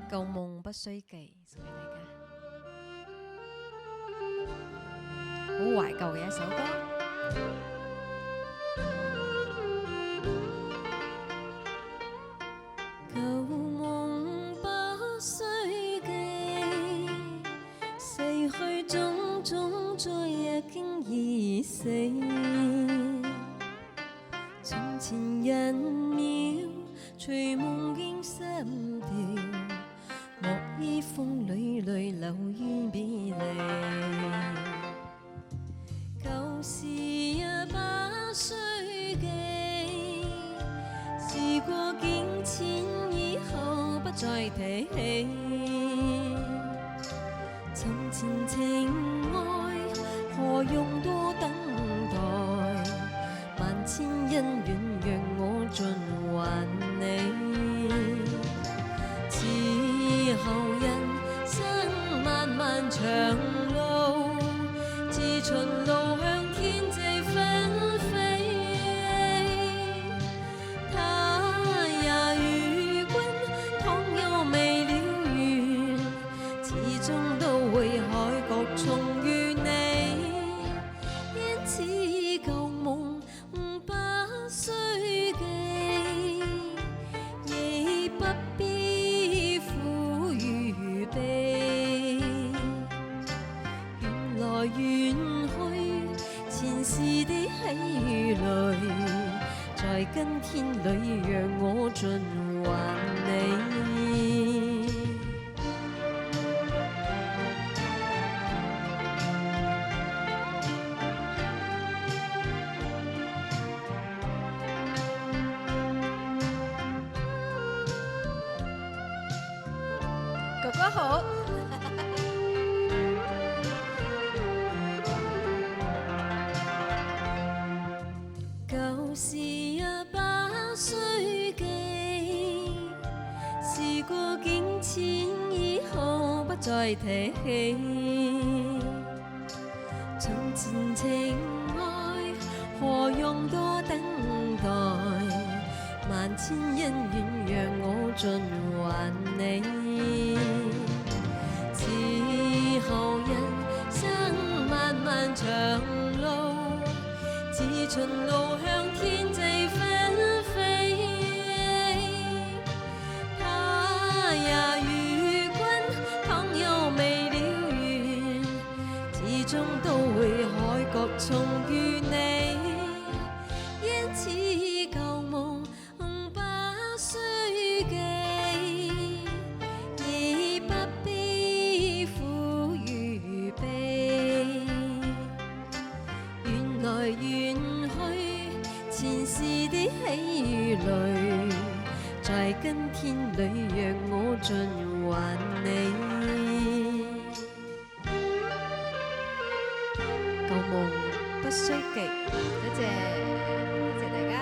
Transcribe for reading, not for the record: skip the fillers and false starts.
舊夢不須記，送俾大家，好懷舊嘅一首歌。舊夢不須記，逝去種種昨夜經已死。從前人渺，隨夢境心跳，莫依風裏淚流怨別離。舊事也不須記，事過境遷以後不再提起。從前情愛何用多等待，萬千恩怨讓我盡還你。此後人生漫漫長路，自循路向天際紛飛。他也與君倘有未了緣，始終都會海角重遇你。因此舊夢不須記，亦不必苦與悲。緣來緣去，前世的喜淚，在今天裏讓我盡還你。哥哥好。舊事也不須記，事過境遷以後不再提起。從前情愛何用多等待，萬千恩怨讓我盡還你。此後人生漫漫長路，自循路向天際紛飛。他也與君倘有未了緣，始終都會海角重遇你。因此舊夢不須記，亦不必苦與悲。緣來緣去，前世的喜淚，在今天裏讓我盡還你。舊夢不須記，多謝大家。